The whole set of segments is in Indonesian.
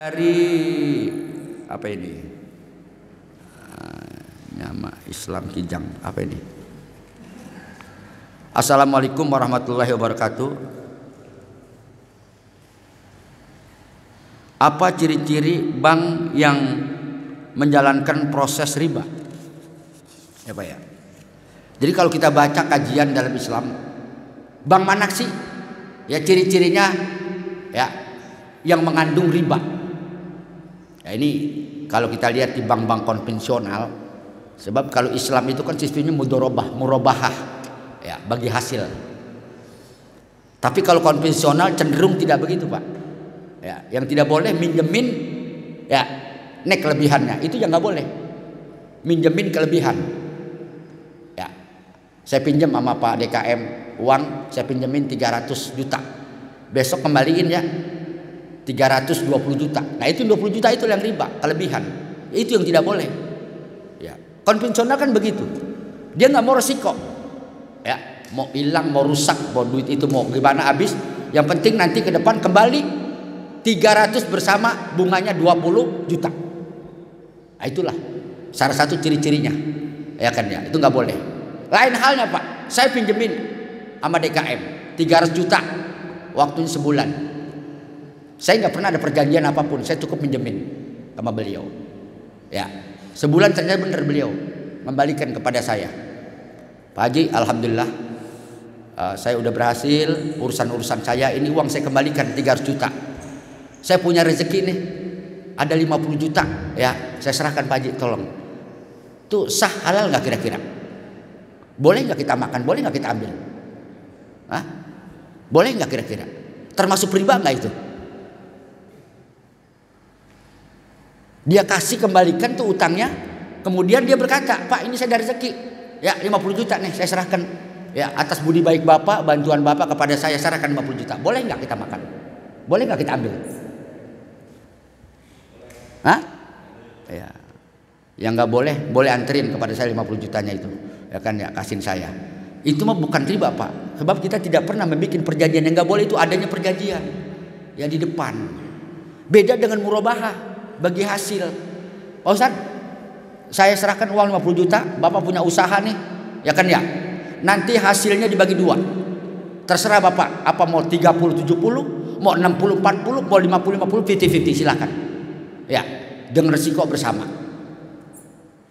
Dari apa ini? Nama Islam Kijang apa ini? Assalamualaikum warahmatullahi wabarakatuh. Apa ciri-ciri bank yang menjalankan proses riba? Ya Pak ya. Jadi kalau kita baca kajian dalam Islam, bank mana sih? Ya ciri-cirinya ya yang mengandung riba. Ya ini kalau kita lihat di bank-bank konvensional, sebab kalau Islam itu kan sistemnya murabahah, ya bagi hasil. Tapi kalau konvensional cenderung tidak begitu Pak. Ya, yang tidak boleh minjemin ya nek kelebihannya, itu yang nggak boleh. Minjemin kelebihan. Ya, saya pinjam sama Pak DKM uang, saya pinjemin 300 juta. Besok kembaliin ya 320 juta. Nah itu 20 juta itu yang riba, kelebihan. Itu yang tidak boleh. Ya, konvensional kan begitu. Dia nggak mau resiko. Ya, mau hilang, mau rusak, mau duit itu mau gimana habis. Yang penting nanti ke depan kembali 300 bersama bunganya 20 juta. Nah, itulah salah satu ciri-cirinya. Ya kan ya, itu nggak boleh. Lain halnya Pak, saya pinjemin sama DKM 300 juta, waktunya sebulan. Saya nggak pernah ada perjanjian apapun, saya cukup minjemin sama beliau. Ya, sebulan ternyata benar beliau kembalikan kepada saya. Pak Haji, alhamdulillah, saya udah berhasil urusan saya. Ini uang saya kembalikan 300 juta. Saya punya rezeki nih, ada 50 juta. Ya, saya serahkan Pak Haji, tolong. Itu sah halal nggak kira-kira? Boleh nggak kita makan? Boleh nggak kita ambil? Hah? Boleh nggak kira-kira? Termasuk riba nggak itu? Dia kasih kembalikan tuh utangnya, kemudian dia berkata, Pak ini saya ada rezeki, ya 50 juta nih saya serahkan, ya atas budi baik Bapak, bantuan Bapak kepada saya serahkan 50 juta. Boleh nggak kita makan? Boleh nggak kita ambil? Hah? Ya, yang nggak boleh anterin kepada saya 50 jutanya itu, ya kan ya kasihin saya. Itu mah bukan riba Pak, sebab kita tidak pernah membuat perjanjian. Yang nggak boleh itu adanya perjanjian yang di depan. Beda dengan murabahah. Bagi hasil. Pak Ustaz, saya serahkan uang 50 juta, Bapak punya usaha nih, ya kan ya. Nanti hasilnya dibagi dua. Terserah Bapak, apa mau 30-70, mau 60-40, mau 50-50, 50-50 silakan. Ya, dengan resiko bersama.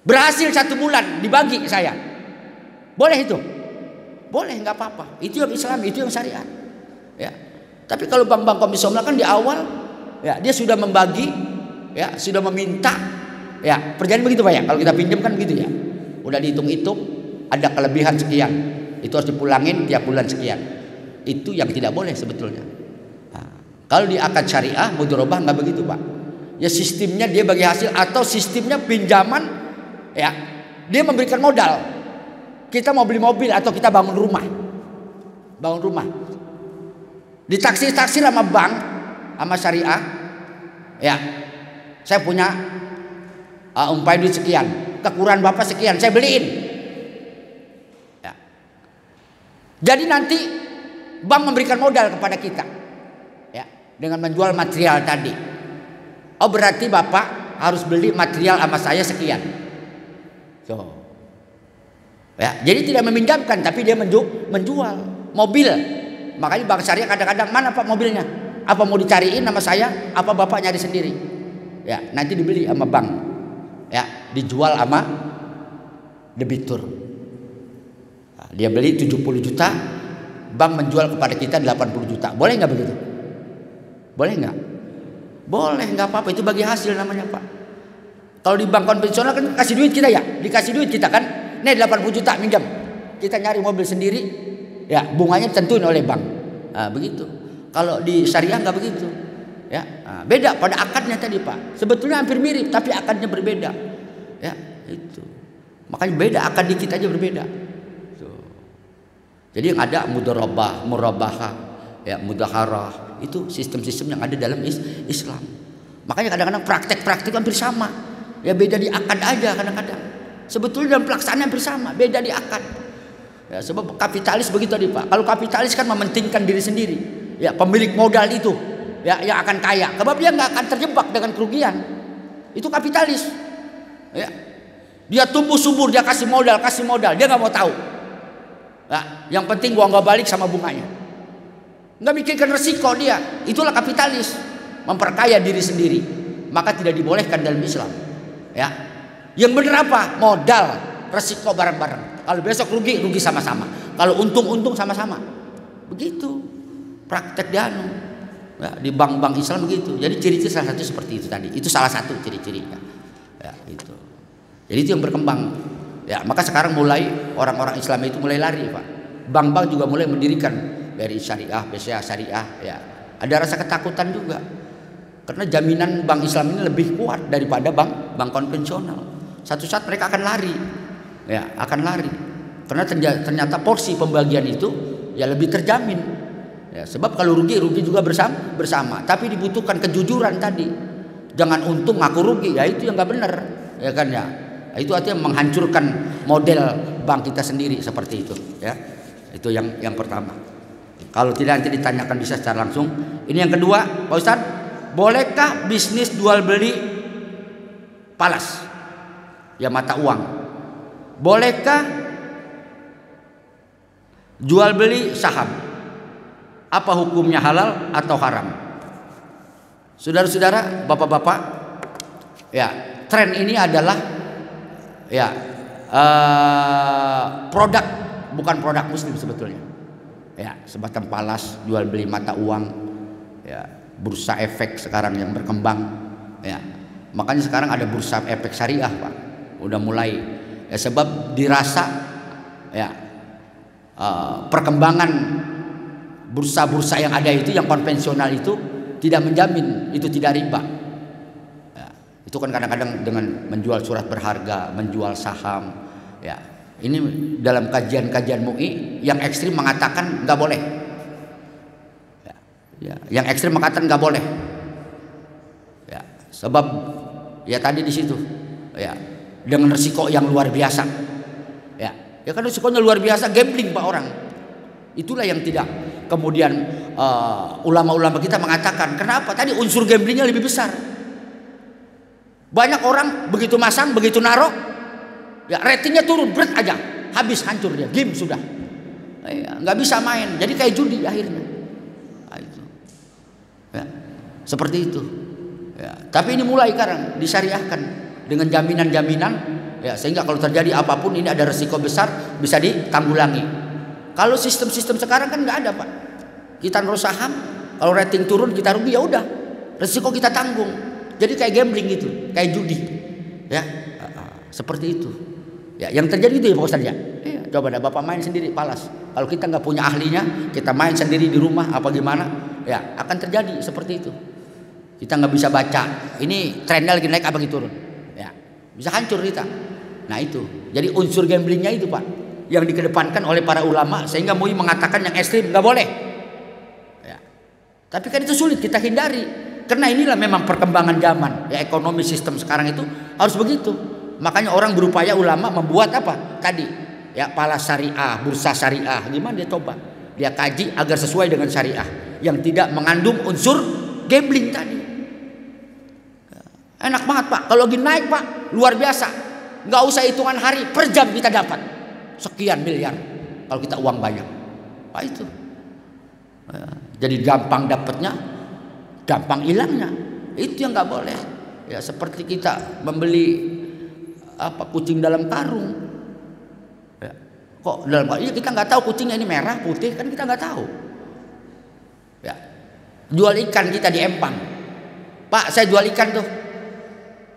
Berhasil 1 bulan dibagi saya. Boleh itu? Boleh, nggak apa-apa. Itu yang Islam, itu yang syariat. Ya. Tapi kalau bank-bank konvensional kan di awal, ya dia sudah membagi. Ya sudah meminta, ya perjanjian begitu Pak ya. Kalau kita pinjam kan begitu ya. Udah dihitung-hitung, ada kelebihan sekian, itu harus dipulangin tiap bulan sekian. Itu yang tidak boleh sebetulnya. Nah, kalau di akad syariah mudharabah nggak begitu Pak. Ya sistemnya dia bagi hasil atau sistemnya pinjaman, ya dia memberikan modal. Kita mau beli mobil atau kita bangun rumah, ditaksir sama bank, sama syariah, ya. Saya punya umpamanya duit sekian, kekurangan Bapak sekian, saya beliin. Ya. Jadi nanti bank memberikan modal kepada kita, ya, dengan menjual material tadi. Oh berarti Bapak harus beli material sama saya sekian. So. Ya, jadi tidak meminjamkan, tapi dia menjual mobil. Makanya bank syariah kadang-kadang mana Pak mobilnya? Apa mau dicariin sama saya? Apa Bapak nyari sendiri? Ya, nanti dibeli sama bank. Ya, dijual sama debitur. Nah, dia beli 70 juta, bank menjual kepada kita 80 juta. Boleh nggak begitu? Boleh nggak? Boleh, nggak apa-apa. Itu bagi hasil namanya Pak. Kalau di bank konvensional kan kasih duit kita ya, dikasih duit kita kan. Nih 80 juta minjam. Kita nyari mobil sendiri, ya bunganya tentuin oleh bank. Nah, begitu. Kalau di syariah nggak begitu. Ya, nah, beda pada akadnya tadi Pak. Sebetulnya hampir mirip tapi akadnya berbeda. Ya, itu. Makanya beda akad di kita aja berbeda. Tuh. Jadi yang ada murabahah, ya mudaharah, itu sistem-sistem yang ada dalam Islam. Makanya kadang-kadang praktek-praktek hampir sama. Ya beda di akad aja kadang-kadang. Sebetulnya dalam pelaksanaan hampir sama, beda di akad. Ya, sebab kapitalis begitu tadi Pak. Kalau kapitalis kan mementingkan diri sendiri. Ya, pemilik modal itu. ya yang akan kaya. Sebab dia nggak akan terjebak dengan kerugian. Itu kapitalis. Ya. Dia tumbuh subur, dia kasih modal, dia nggak mau tahu. Nah, yang penting gua nggak balik sama bunganya. Nggak mikirkan resiko dia. Itulah kapitalis, memperkaya diri sendiri. Maka tidak dibolehkan dalam Islam. Ya, yang benar apa? Modal, resiko bareng-bareng. Kalau besok rugi sama-sama. Kalau untung sama-sama. Begitu praktek ya, di bank-bank Islam begitu. Jadi ciri-ciri salah satu seperti itu tadi. Itu salah satu ciri-cirinya. Ya, itu. Jadi itu yang berkembang. Ya, maka sekarang mulai orang-orang Islam itu mulai lari, Pak. Bank-bank juga mulai mendirikan dari syariah, BCA syariah. Ya, ada rasa ketakutan juga. Karena jaminan bank Islam ini lebih kuat daripada bank konvensional. Satu saat mereka akan lari. Ya, akan lari. Karena ternyata porsi pembagian itu ya lebih terjamin. Ya, sebab kalau rugi juga bersama. Tapi dibutuhkan kejujuran tadi. Jangan untung ngaku rugi, ya itu yang nggak benar, ya kan ya. Itu artinya menghancurkan model bank kita sendiri seperti itu. Ya, itu yang pertama. Kalau tidak nanti ditanyakan bisa secara langsung. Ini yang kedua, Pak Ustadz, bolehkah bisnis jual beli palas? Ya mata uang. Bolehkah jual beli saham? Apa hukumnya, halal atau haram? Saudara-saudara, bapak-bapak, ya tren ini adalah ya produk, bukan produk Muslim sebetulnya. Ya, sebatang palas, jual beli mata uang, ya bursa efek sekarang yang berkembang. Ya, makanya sekarang ada bursa efek syariah, Pak. Udah mulai. Ya, sebab dirasa ya perkembangan bursa-bursa yang ada itu, yang konvensional itu tidak menjamin itu tidak riba. Ya, itu kan kadang-kadang dengan menjual surat berharga, menjual saham. Ya, ini dalam kajian-kajian MUI yang ekstrim mengatakan nggak boleh. Ya, yang ekstrim mengatakan nggak boleh. Ya, sebab ya tadi di situ, ya dengan resiko yang luar biasa. Ya kan resikonya luar biasa, gambling Pak orang. Itulah yang tidak. Kemudian ulama-ulama kita mengatakan, kenapa? Tadi unsur gamblingnya lebih besar. Banyak orang begitu masang, begitu naruh, ya ratingnya turun, berat aja, habis hancur dia, game sudah, ya, nggak bisa main, jadi kayak judi akhirnya. Nah, itu, ya, seperti itu. Ya, tapi ini mulai sekarang disyariahkan dengan jaminan-jaminan, ya sehingga kalau terjadi apapun ini ada resiko besar bisa ditanggulangi. Kalau sistem-sistem sekarang kan nggak ada, Pak. Kita naruh saham, kalau rating turun kita rugi, ya udah, resiko kita tanggung. Jadi kayak gambling gitu, kayak judi, ya seperti itu. Ya, yang terjadi itu ya Pak Ustadz ya. Coba dah Bapak main sendiri palas. Kalau kita nggak punya ahlinya, kita main sendiri di rumah apa gimana, ya akan terjadi seperti itu. Kita nggak bisa baca. Ini trennya lagi naik apa lagi turun, ya bisa hancur kita. Nah itu, jadi unsur gamblingnya itu Pak, yang dikedepankan oleh para ulama, sehingga MUI mengatakan yang ekstrim nggak boleh. Ya. Tapi kan itu sulit kita hindari, karena inilah memang perkembangan zaman. Ya, ekonomi sistem sekarang itu harus begitu. Makanya orang berupaya, ulama membuat apa tadi? Ya palas syariah, bursa syariah. Gimana dia coba? Dia kaji agar sesuai dengan syariah, yang tidak mengandung unsur gambling tadi. Ya. Enak banget Pak, kalau lagi naik Pak, luar biasa. Nggak usah hitungan hari, per jam kita dapat sekian miliar kalau kita uang banyak. Nah itu ya, jadi gampang dapatnya, gampang hilangnya. Itu yang nggak boleh. Ya seperti kita membeli apa kucing dalam karung. Ya, kok dalam karung? Ya, kita nggak tahu kucingnya ini merah putih, kan kita nggak tahu. Ya, jual ikan kita di Empang, Pak saya jual ikan tuh,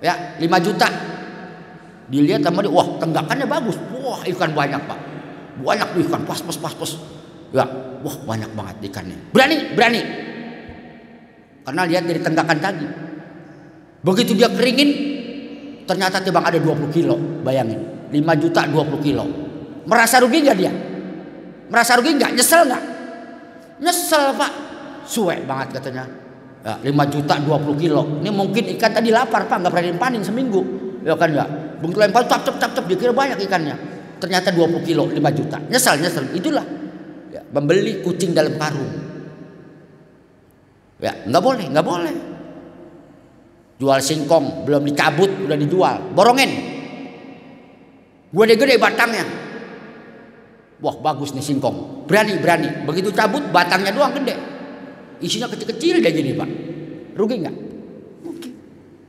ya 5 juta. Dilihat sama dia, wah tenggakannya bagus, wah ikan banyak Pak, banyak tuh ikan, pas, ya, wah banyak banget ikannya, berani, karena lihat dari tenggakan tadi. Begitu dia keringin, ternyata bang ada 20 kilo, bayangin, 5 juta 20 kilo, merasa rugi nggak dia? Merasa rugi nggak? Nyesel nggak? Nyesel Pak, suwe banget katanya. Ya, 5 juta 20 kilo, ini mungkin ikan tadi lapar Pak, nggak pernah dipanin seminggu, ya kan ya. Begitu lempar cap dia kira banyak ikannya, ternyata 20 kilo 5 juta. Nyesel. Itulah ya, membeli kucing dalam karung. Ya, nggak boleh, nggak boleh. Jual singkong belum dicabut udah dijual, borongin. Gede-gede batangnya. Wah, bagus nih singkong. Berani. Begitu cabut batangnya doang gede. Isinya kecil-kecil kayak gini, Pak. Rugi nggak? Rugi.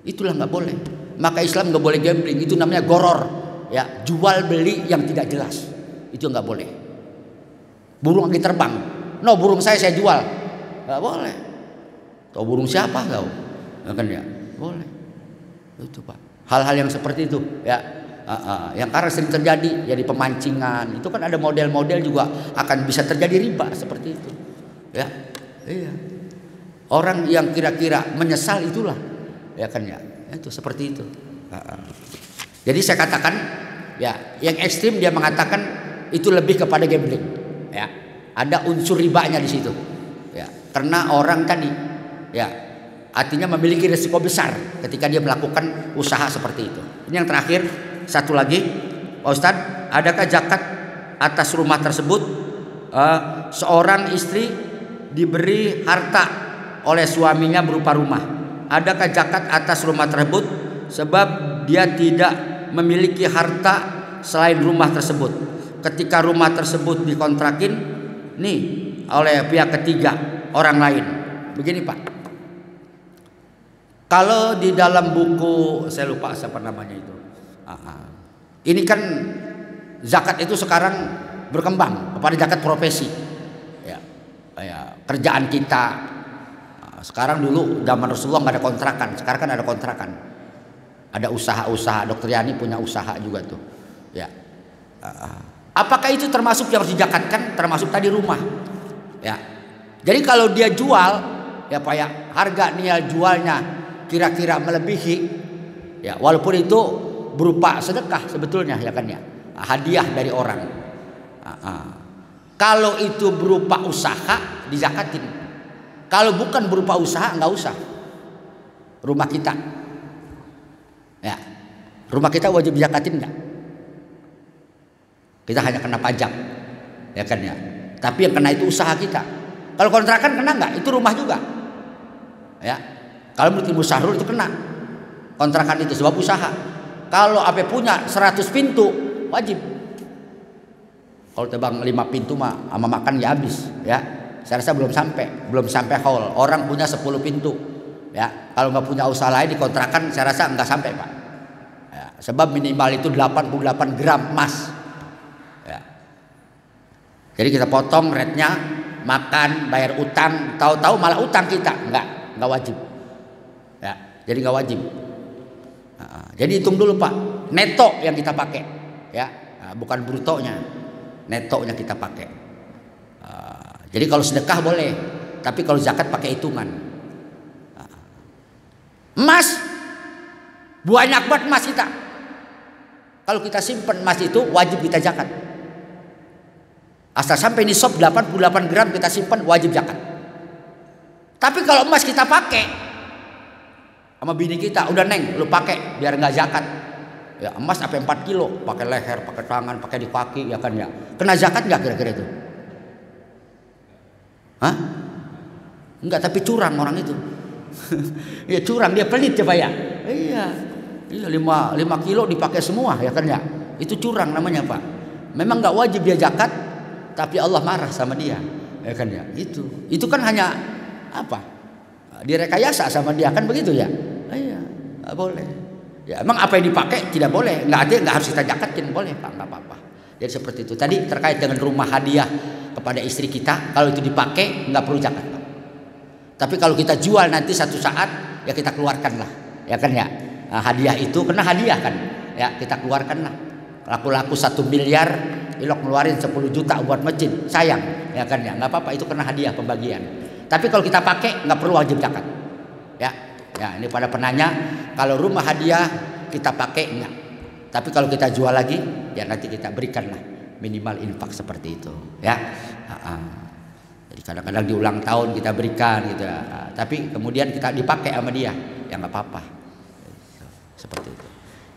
Itulah nggak boleh. Maka Islam nggak boleh gambling. Itu namanya goror. Ya, jual beli yang tidak jelas. Itu nggak boleh. Burung lagi terbang. No, burung saya jual. Nggak boleh. Tahu burung siapa kau? Kan ya, boleh. Itu Pak. Hal-hal yang seperti itu, ya, yang karena sering terjadi, jadi pemancingan. Itu kan ada model-model juga akan bisa terjadi riba seperti itu. Ya, iya. Orang yang kira-kira menyesal itulah, ya kan ya. Itu seperti itu. Jadi saya katakan, ya, yang ekstrim dia mengatakan itu lebih kepada gambling. Ya, ada unsur ribanya di situ. Ya, karena orang tadi, ya, artinya memiliki risiko besar ketika dia melakukan usaha seperti itu. Ini yang terakhir, satu lagi, Pak Ustadz, adakah zakat atas rumah tersebut? Seorang istri diberi harta oleh suaminya berupa rumah. Adakah zakat atas rumah tersebut sebab dia tidak memiliki harta selain rumah tersebut? Ketika rumah tersebut dikontrakin nih oleh pihak ketiga orang lain. Begini Pak. Kalau di dalam buku, saya lupa siapa namanya itu. Ini kan zakat itu sekarang berkembang kepada zakat profesi. Ya, kerjaan kita. Sekarang dulu zaman Rasulullah nggak ada kontrakan, sekarang kan ada kontrakan. Ada usaha-usaha. Dokter Yani punya usaha juga tuh. Ya. Apakah itu termasuk yang harus dizakatkan? Termasuk tadi rumah. Ya. Jadi kalau dia jual, ya Pak ya, harga nilai jualnya kira-kira melebihi, ya walaupun itu berupa sedekah sebetulnya ya kan ya, hadiah dari orang. Kalau itu berupa usaha dizakatin. Kalau bukan berupa usaha nggak usah. Rumah kita, ya rumah kita wajib dizakatin nggak? Kita hanya kena pajak, ya kan ya. Tapi yang kena itu usaha kita. Kalau kontrakan kena nggak? Itu rumah juga, ya. Kalau menurut Ibu Syahrul itu kena kontrakan itu sebab usaha. Kalau apa punya 100 pintu wajib. Kalau tebang 5 pintu mah sama makan ya habis, ya. Saya rasa belum sampai haul. Orang punya 10 pintu, ya. Kalau nggak punya usaha lain di kontrakan saya rasa nggak sampai Pak. Ya, sebab minimal itu 88 gram emas. Ya. Jadi kita potong rate-nya, makan, bayar utang, tahu-tahu malah utang kita nggak wajib. Ya, jadi nggak wajib. Jadi hitung dulu Pak, neto yang kita pakai, ya, bukan brutonya, netonya kita pakai. Jadi kalau sedekah boleh, tapi kalau zakat pakai hitungan. Emas, banyak banget emas kita. Kalau kita simpan emas itu wajib kita zakat. Asal sampai nisab 88 gram kita simpan wajib zakat. Tapi kalau emas kita pakai sama bini kita, udah neng, lu pakai biar nggak zakat. Ya emas sampai 4 kilo, pakai leher, pakai tangan, pakai di kaki, ya kan ya. Kena zakat nggak kira-kira itu? Hah? Enggak, tapi curang orang itu. Ya curang, dia pelit coba ya. Iya 5 kilo dipakai semua, ya kan ya. Itu curang namanya Pak. Memang nggak wajib dia zakat, tapi Allah marah sama dia, ya kan ya. Itu kan hanya apa? Direkayasa sama dia kan begitu ya. Iya, nggak boleh. Ya emang apa yang dipakai tidak boleh, nggak harus kita zakatin, boleh Pak, nggak apa-apa. Jadi seperti itu. Tadi terkait dengan rumah hadiah kepada istri kita, kalau itu dipakai nggak perlu zakat Pak. Tapi kalau kita jual nanti satu saat, ya kita keluarkan lah, ya kan ya. Nah, hadiah itu kena hadiah kan, ya kita keluarkan lah. Laku-laku 1 miliar, ilok ngeluarin 10 juta buat masjid, sayang, ya kan ya. Nggak apa-apa, itu kena hadiah pembagian. Tapi kalau kita pakai nggak perlu wajib zakat. Ya, ini pada penanya, kalau rumah hadiah kita pakai enggak. Tapi kalau kita jual lagi, ya nanti kita berikanlah minimal infak seperti itu. Ya, jadi kadang-kadang di ulang tahun kita berikan gitu. Tapi kemudian kita dipakai sama dia, ya nggak apa-apa. Seperti itu.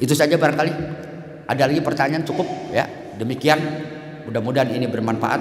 Itu saja barangkali. Ada lagi pertanyaan cukup? Ya, demikian. Mudah-mudahan ini bermanfaat.